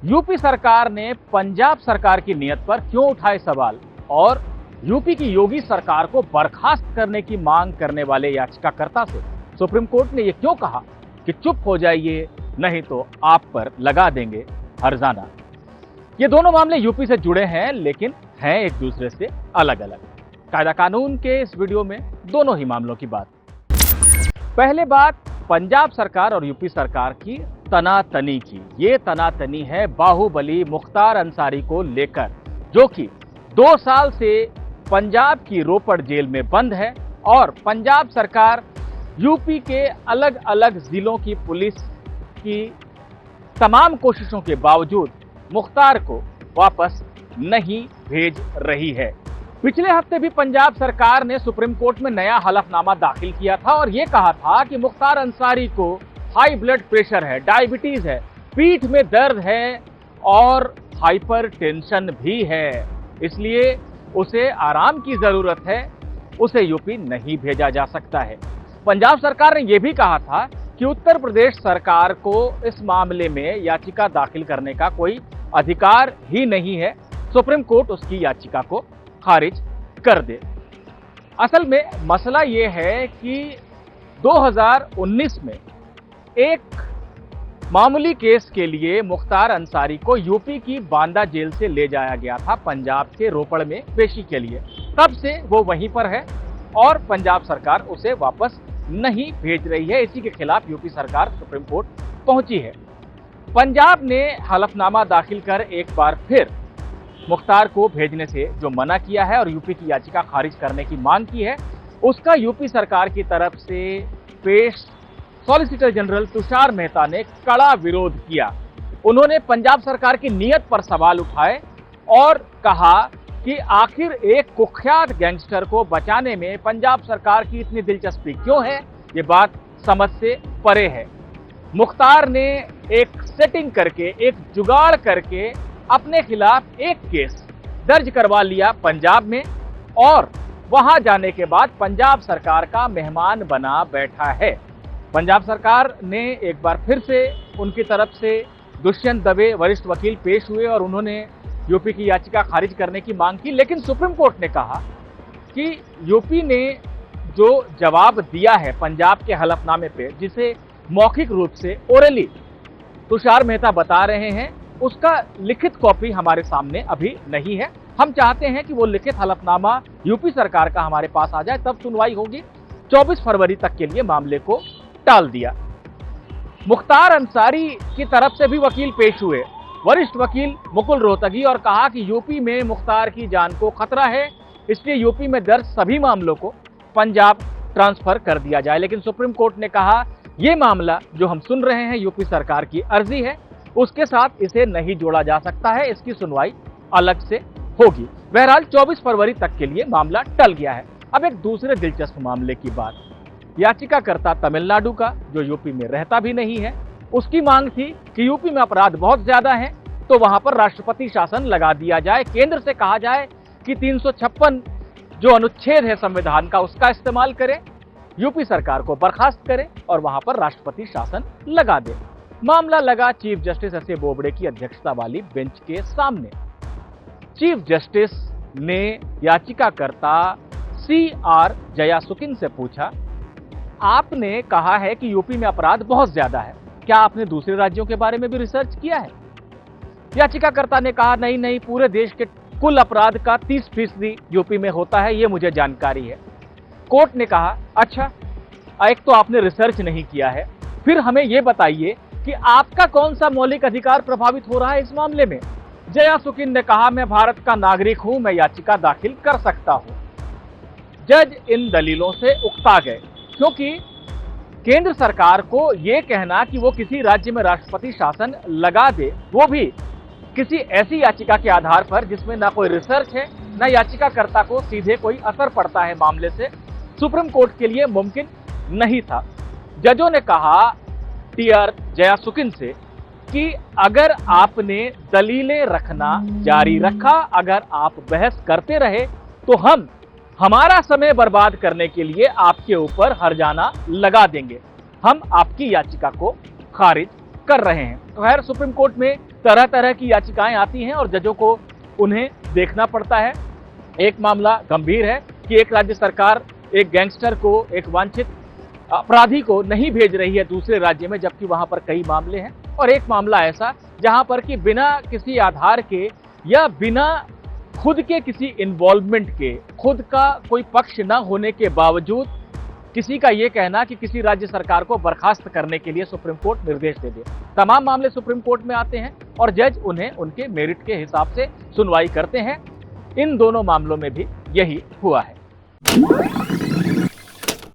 UP सरकार ने पंजाब सरकार की नीयत पर क्यों उठाए सवाल और यूपी की योगी सरकार को बर्खास्त करने की मांग करने वाले याचिकाकर्ता से सुप्रीम कोर्ट ने यह क्यों कहा कि चुप हो जाइए नहीं तो आप पर लगा देंगे हर्जाना। ये दोनों मामले यूपी से जुड़े हैं लेकिन हैं एक दूसरे से अलग अलग। कायदा कानून के इस वीडियो में दोनों ही मामलों की बात। पहले बात पंजाब सरकार और यूपी सरकार की तनातनी की। ये तनातनी है बाहुबली मुख्तार अंसारी को लेकर, जो कि 2 साल से पंजाब की रोपड़ जेल में बंद है और पंजाब सरकार यूपी के अलग अलग जिलों की पुलिस की तमाम कोशिशों के बावजूद मुख्तार को वापस नहीं भेज रही है। पिछले हफ्ते भी पंजाब सरकार ने सुप्रीम कोर्ट में नया हलफनामा दाखिल किया था और यह कहा था कि मुख्तार अंसारी को हाई ब्लड प्रेशर है, डायबिटीज है, पीठ में दर्द है और हाइपरटेंशन भी है, इसलिए उसे आराम की जरूरत है, उसे यूपी नहीं भेजा जा सकता है। पंजाब सरकार ने यह भी कहा था कि उत्तर प्रदेश सरकार को इस मामले में याचिका दाखिल करने का कोई अधिकार ही नहीं है, सुप्रीम कोर्ट उसकी याचिका को खारिज कर दे। असल में मसला यह है कि 2019 में एक मामूली केस के लिए मुख्तार अंसारी को यूपी की बांदा जेल से ले जाया गया था पंजाब के रोपड़ में पेशी के लिए। तब से वो वहीं पर है और पंजाब सरकार उसे वापस नहीं भेज रही है। इसी के खिलाफ यूपी सरकार सुप्रीम कोर्ट पहुंची है। पंजाब ने हलफनामा दाखिल कर एक बार फिर मुख्तार को भेजने से जो मना किया है और यूपी की याचिका खारिज करने की मांग की है, उसका यूपी सरकार की तरफ से पेश सॉलिसिटर जनरल तुषार मेहता ने कड़ा विरोध किया। उन्होंने पंजाब सरकार की नीयत पर सवाल उठाए और कहा कि आखिर एक कुख्यात गैंगस्टर को बचाने में पंजाब सरकार की इतनी दिलचस्पी क्यों है, ये बात समझ से परे है। मुख्तार ने एक सेटिंग करके, एक जुगाड़ करके अपने खिलाफ एक केस दर्ज करवा लिया पंजाब में और वहां जाने के बाद पंजाब सरकार का मेहमान बना बैठा है। पंजाब सरकार ने एक बार फिर से उनकी तरफ से दुष्यंत दवे वरिष्ठ वकील पेश हुए और उन्होंने यूपी की याचिका खारिज करने की मांग की, लेकिन सुप्रीम कोर्ट ने कहा कि यूपी ने जो जवाब दिया है पंजाब के हलफनामे पे, जिसे मौखिक रूप से ओरली तुषार मेहता बता रहे हैं, उसका लिखित कॉपी हमारे सामने अभी नहीं है। हम चाहते हैं कि वो लिखित हलफनामा यूपी सरकार का हमारे पास आ जाए, तब सुनवाई होगी। 24 फरवरी तक के लिए मामले को टाल दिया। मुख्तार अंसारी की तरफ से भी वकील पेश हुए, वरिष्ठ वकील मुकुल रोहतगी, और कहा कि यूपी में मुख्तार की जान को खतरा है, इसलिए यूपी में दर्ज सभी मामलों को पंजाब ट्रांसफर कर दिया जाए। लेकिन सुप्रीम कोर्ट ने कहा यह मामला जो हम सुन रहे हैं यूपी सरकार की अर्जी है, उसके साथ इसे नहीं जोड़ा जा सकता है, इसकी सुनवाई अलग से होगी। बहरहाल 24 फरवरी तक के लिए मामला टल गया है। अब एक दूसरे दिलचस्प मामले की बात, याचिकाकर्ता तमिलनाडु का, जो यूपी में रहता भी नहीं है, उसकी मांग थी कि यूपी में अपराध बहुत ज्यादा हैं तो वहां पर राष्ट्रपति शासन लगा दिया जाए, केंद्र से कहा जाए कि 356 जो अनुच्छेद है संविधान का उसका इस्तेमाल करें, यूपी सरकार को बर्खास्त करें और वहां पर राष्ट्रपति शासन लगा दे। मामला लगा chief justice S A Bobde की अध्यक्षता वाली बेंच के सामने। चीफ जस्टिस ने याचिकाकर्ता CR जयासुकिन से पूछा, आपने कहा है कि यूपी में अपराध बहुत ज्यादा है, क्या आपने दूसरे राज्यों के बारे में भी रिसर्च किया है? याचिकाकर्ता ने कहा नहीं, पूरे देश के कुल अपराध का 30% यूपी में होता है, ये मुझे जानकारी है। कोर्ट ने कहा अच्छा, एक तो आपने रिसर्च नहीं किया है, फिर हमें यह बताइए कि आपका कौन सा मौलिक अधिकार प्रभावित हो रहा है इस मामले में। जयासुकिन ने कहा मैं भारत का नागरिक हूं, मैं याचिका दाखिल कर सकता हूं। जज इन दलीलों से उकता गए, क्योंकि केंद्र सरकार को यह कहना कि वो किसी राज्य में राष्ट्रपति शासन लगा दे, वो भी किसी ऐसी याचिका के आधार पर जिसमें ना कोई रिसर्च है, ना याचिकाकर्ता को सीधे कोई असर पड़ता है मामले से, सुप्रीम कोर्ट के लिए मुमकिन नहीं था। जजों ने कहा TR जयासुकिन से कि अगर आपने दलीलें रखना जारी रखा, अगर आप बहस करते रहे, तो हम हमारा समय बर्बाद करने के लिए आपके ऊपर हर्जाना लगा देंगे, हम आपकी याचिका को खारिज कर रहे हैं। तो खैर सुप्रीम कोर्ट में तरह तरह की याचिकाएं आती हैं और जजों को उन्हें देखना पड़ता है। एक मामला गंभीर है कि एक राज्य सरकार एक गैंगस्टर को, एक वांछित अपराधी को नहीं भेज रही है दूसरे राज्य में, जबकि वहां पर कई मामले हैं। और एक मामला ऐसा जहां पर कि बिना किसी आधार के या बिना खुद के किसी इन्वॉल्वमेंट के, खुद का कोई पक्ष न होने के बावजूद किसी का यह कहना कि किसी राज्य सरकार को बर्खास्त करने के लिए सुप्रीम कोर्ट निर्देश दे दे। तमाम मामले सुप्रीम कोर्ट में आते हैं और जज उन्हें उनके मेरिट के हिसाब से सुनवाई करते हैं। इन दोनों मामलों में भी यही हुआ है।